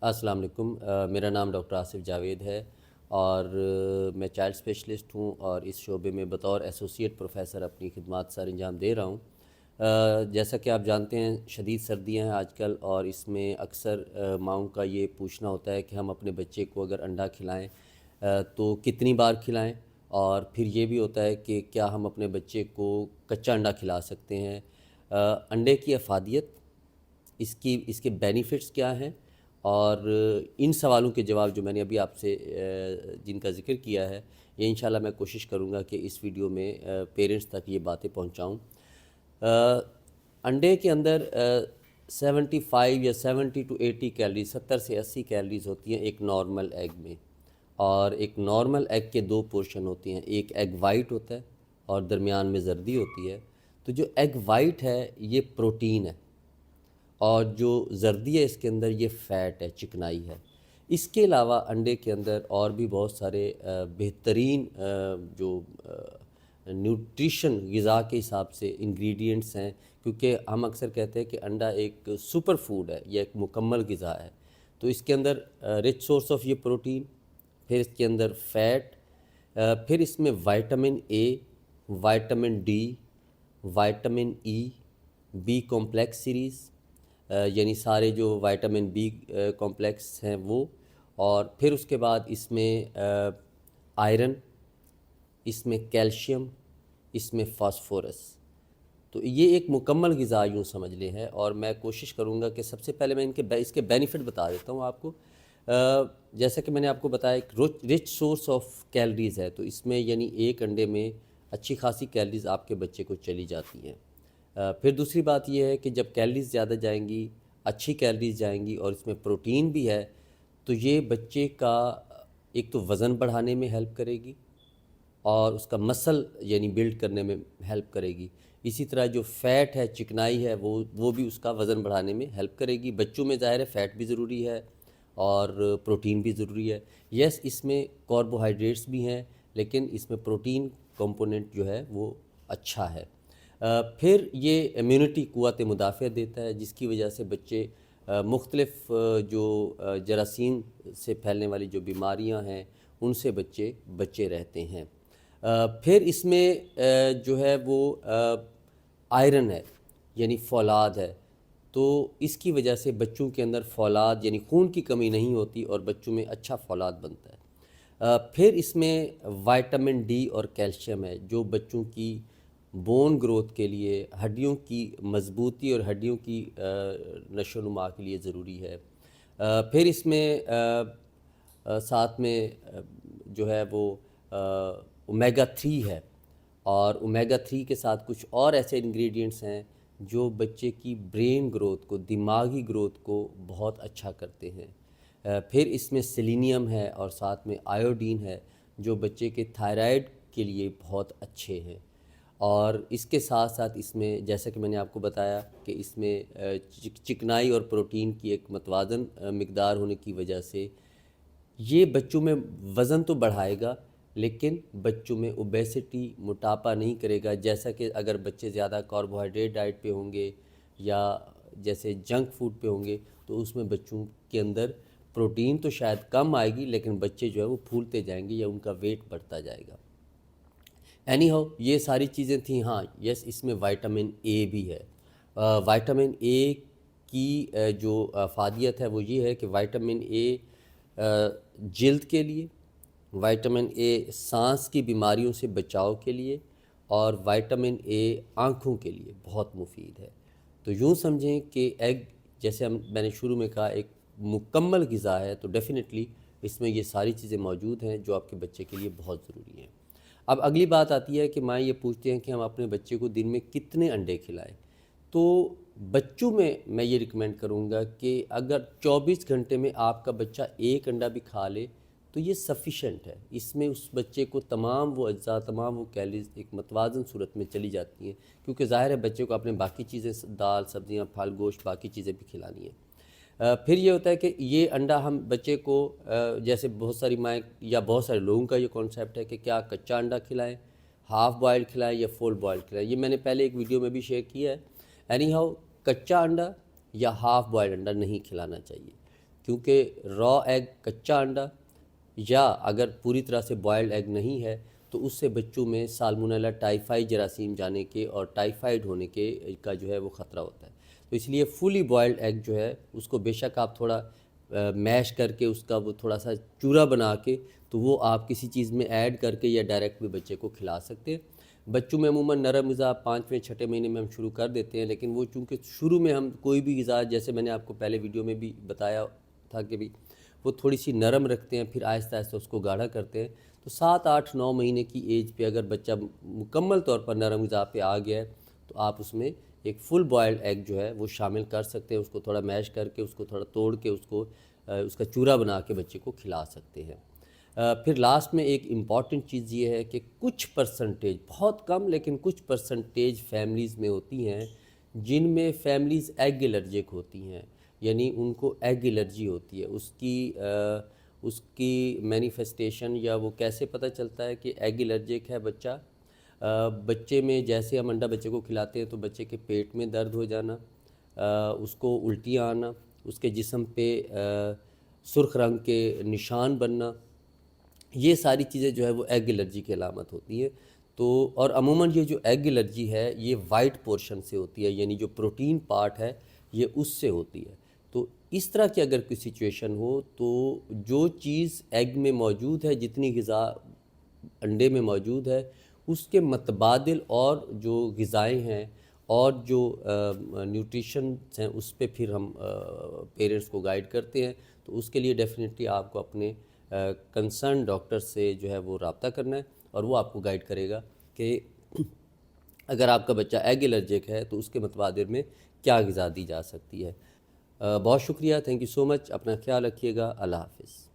السلام علیکم، میرا نام ڈاکٹر آصف جاوید ہے اور میں چائلڈ اسپیشلسٹ ہوں اور اس شعبے میں بطور ایسوسیٹ پروفیسر اپنی خدمات سر انجام دے رہا ہوں۔ جیسا کہ آپ جانتے ہیں شدید سردیاں ہیں آج کل، اور اس میں اکثر ماؤں کا یہ پوچھنا ہوتا ہے کہ ہم اپنے بچے کو اگر انڈا کھلائیں تو کتنی بار کھلائیں، اور پھر یہ بھی ہوتا ہے کہ کیا ہم اپنے بچے کو کچا انڈا کھلا سکتے ہیں۔ انڈے کی افادیت، اس کے بینیفٹس کیا ہیں، اور ان سوالوں کے جواب جو میں نے ابھی آپ سے جن کا ذکر کیا ہے، یہ انشاءاللہ میں کوشش کروں گا کہ اس ویڈیو میں پیرنٹس تک یہ باتیں پہنچاؤں۔ انڈے کے اندر 75 یا 70 ٹو 80 کیلریز، 70 سے 80 کیلریز ہوتی ہیں ایک نارمل ایگ میں، اور ایک نارمل ایگ کے دو پورشن ہوتی ہیں، ایک ایگ وائٹ ہوتا ہے اور درمیان میں زردی ہوتی ہے۔ تو جو ایگ وائٹ ہے یہ پروٹین ہے، اور جو زردی ہے اس کے اندر یہ فیٹ ہے، چکنائی ہے۔ اس کے علاوہ انڈے کے اندر اور بھی بہت سارے بہترین جو نیوٹریشن غذا کے حساب سے انگریڈینٹس ہیں، کیونکہ ہم اکثر کہتے ہیں کہ انڈا ایک سپر فوڈ ہے یا ایک مکمل غذا ہے۔ تو اس کے اندر رچ سورس آف یہ پروٹین، پھر اس کے اندر فیٹ، پھر اس میں vitamin A, vitamin D, vitamin E, B complex series, یعنی سارے جو وائٹامن بی کمپلیکس ہیں وہ، اور پھر اس کے بعد اس میں آئرن، اس میں کیلشیم، اس میں فاسفورس۔ تو یہ ایک مکمل غذا یوں سمجھ لیں ہے، اور میں کوشش کروں گا کہ سب سے پہلے میں اس کے بینیفٹ بتا دیتا ہوں آپ کو۔ جیسا کہ میں نے آپ کو بتایا ایک رچ سورس آف کیلریز ہے، تو اس میں یعنی ایک انڈے میں اچھی خاصی کیلریز آپ کے بچے کو چلی جاتی ہیں۔ پھر دوسری بات یہ ہے کہ جب کیلریز زیادہ جائیں گی، اچھی کیلریز جائیں گی اور اس میں پروٹین بھی ہے، تو یہ بچے کا ایک تو وزن بڑھانے میں ہیلپ کرے گی، اور اس کا مسل یعنی بلڈ کرنے میں ہیلپ کرے گی۔ اسی طرح جو فیٹ ہے، چکنائی ہے، وہ بھی اس کا وزن بڑھانے میں ہیلپ کرے گی۔ بچوں میں ظاہر ہے فیٹ بھی ضروری ہے اور پروٹین بھی ضروری ہے۔ یس، اس میں کاربوہائیڈریٹس بھی ہیں، لیکن اس میں پروٹین کمپوننٹ جو ہے وہ اچھا ہے۔ پھر یہ امیونٹی، قوت مدافعت دیتا ہے، جس کی وجہ سے بچے مختلف جو جراثیم سے پھیلنے والی جو بیماریاں ہیں ان سے بچے رہتے ہیں۔ پھر اس میں جو ہے وہ آئرن ہے، یعنی فولاد ہے، تو اس کی وجہ سے بچوں کے اندر فولاد یعنی خون کی کمی نہیں ہوتی اور بچوں میں اچھا فولاد بنتا ہے۔ پھر اس میں وائٹامن ڈی اور کیلشیم ہے، جو بچوں کی بون گروتھ کے لیے، ہڈیوں کی مضبوطی اور ہڈیوں کی نشو و نما کے لیے ضروری ہے۔ پھر اس میں ساتھ میں جو ہے وہ اومیگا 3 ہے، اور اومیگا 3 کے ساتھ کچھ اور ایسے انگریڈینٹس ہیں جو بچے کی برین گروتھ کو، دماغی گروتھ کو بہت اچھا کرتے ہیں۔ پھر اس میں سیلینیم ہے اور ساتھ میں آیوڈین ہے، جو بچے کے تھائرائیڈ کے لیے بہت اچھے ہیں۔ اور اس کے ساتھ ساتھ اس میں جیسا کہ میں نے آپ کو بتایا کہ اس میں چکنائی اور پروٹین کی ایک متوازن مقدار ہونے کی وجہ سے یہ بچوں میں وزن تو بڑھائے گا، لیکن بچوں میں اوبیسٹی، موٹاپا نہیں کرے گا، جیسا کہ اگر بچے زیادہ کاربوہائیڈریٹ ڈائٹ پہ ہوں گے یا جیسے جنک فوڈ پہ ہوں گے، تو اس میں بچوں کے اندر پروٹین تو شاید کم آئے گی، لیکن بچے جو ہے وہ پھولتے جائیں گے یا ان کا ویٹ بڑھتا جائے گا۔ اینی ہاؤ، یہ ساری چیزیں تھیں۔ ہاں یس، اس میں وائٹامن اے بھی ہے۔ وائٹامن اے کی جو افادیت ہے وہ یہ ہے کہ وائٹامن اے جلد کے لیے، وائٹامن اے سانس کی بیماریوں سے بچاؤ کے لیے، اور وائٹامن اے آنکھوں کے لیے بہت مفید ہے۔ تو یوں سمجھیں کہ ایگ، جیسے میں نے شروع میں کہا، ایک مکمل غذا ہے، تو ڈیفینیٹلی اس میں یہ ساری چیزیں موجود ہیں جو آپ کے بچے کے لیے بہت ضروری ہیں۔ اب اگلی بات آتی ہے کہ ماں یہ پوچھتے ہیں کہ ہم اپنے بچے کو دن میں کتنے انڈے کھلائیں۔ تو بچوں میں یہ ریکمینڈ کروں گا کہ اگر 24 گھنٹے میں آپ کا بچہ ایک انڈا بھی کھا لے تو یہ سفیشینٹ ہے۔ اس میں اس بچے کو تمام وہ اجزاء، تمام وہ کیلریز ایک متوازن صورت میں چلی جاتی ہیں، کیونکہ ظاہر ہے بچے کو اپنے باقی چیزیں، دال، سبزیاں، پھل، گوشت، باقی چیزیں بھی کھلانی ہیں۔ پھر یہ ہوتا ہے کہ یہ انڈا ہم بچے کو جیسے بہت ساری مائیں یا بہت سارے لوگوں کا یہ کانسیپٹ ہے کہ کیا کچا انڈا کھلائیں، ہاف بوائل کھلائیں یا فل بوائل کھلائیں۔ یہ میں نے پہلے ایک ویڈیو میں بھی شیئر کیا ہے۔ اینی ہاؤ، کچا انڈا یا ہاف بوائل انڈا نہیں کھلانا چاہیے، کیونکہ را ایگ کچا انڈا یا اگر پوری طرح سے بوائلڈ ایگ نہیں ہے تو اس سے بچوں میں سالمونیلا ٹائیفائی جراثیم جانے کے اور ٹائیفائڈ ہونے کے کا جو ہے وہ خطرہ ہوتا ہے. تو اس لیے فلی بوائلڈ ایگ جو ہے اس کو بے شک آپ تھوڑا میش کر کے اس کا وہ تھوڑا سا چورا بنا کے تو وہ آپ کسی چیز میں ایڈ کر کے یا ڈائریکٹ بھی بچے کو کھلا سکتے ہیں. بچوں میں عموماً نرم غذا 5ویں 6ٹھے مہینے میں ہم شروع کر دیتے ہیں، لیکن وہ چونکہ شروع میں ہم کوئی بھی غذا جیسے میں نے آپ کو پہلے ویڈیو میں بھی بتایا تھا کہ بھی وہ تھوڑی سی نرم رکھتے ہیں، پھر آہستہ آہستہ اس کو گاڑھا کرتے ہیں. تو 7 8 9 مہینے کی ایج پہ اگر بچہ مکمل طور پر نرم غذا پہ آ گیا ہے تو آپ اس میں ایک فل بوائلڈ ایگ جو ہے وہ شامل کر سکتے ہیں. اس کو تھوڑا میش کر کے اس کو تھوڑا توڑ کے اس کا چورا بنا کے بچے کو کھلا سکتے ہیں. پھر لاسٹ میں ایک امپورٹنٹ چیز یہ ہے کہ کچھ پرسنٹیج، بہت کم لیکن کچھ پرسنٹیج فیملیز میں ہوتی ہیں جن میں فیملیز ایگ الرجک ہوتی ہیں، یعنی ان کو ایگ الرجی ہوتی ہے. اس کی مینیفیسٹیشن یا وہ کیسے پتہ چلتا ہے کہ ایگ الرجک ہے بچہ؟ بچے میں جیسے ہم انڈا بچے کو کھلاتے ہیں تو بچے کے پیٹ میں درد ہو جانا، اس کو الٹیاں آنا، اس کے جسم پہ سرخ رنگ کے نشان بننا، یہ ساری چیزیں جو ہے وہ ایگ الرجی کی علامت ہوتی ہیں. تو اور عموماً یہ جو ایگ الرجی ہے یہ وائٹ پورشن سے ہوتی ہے، یعنی جو پروٹین پارٹ ہے یہ اس سے ہوتی ہے. تو اس طرح کی اگر کوئی سچویشن ہو تو جو چیز ایگ میں موجود ہے، جتنی غذا انڈے میں موجود ہے، اس کے متبادل اور جو غذائیں ہیں اور جو نیوٹریشنس ہیں اس پہ پھر ہم پیرنٹس کو گائیڈ کرتے ہیں. تو اس کے لیے ڈیفینیٹلی آپ کو اپنے کنسرن ڈاکٹر سے جو ہے وہ رابطہ کرنا ہے اور وہ آپ کو گائیڈ کرے گا کہ اگر آپ کا بچہ ایگ الرجک ہے تو اس کے متبادل میں کیا غذا دی جا سکتی ہے. بہت شکریہ، تھینک یو سو مچ. اپنا خیال رکھیے گا. اللہ حافظ.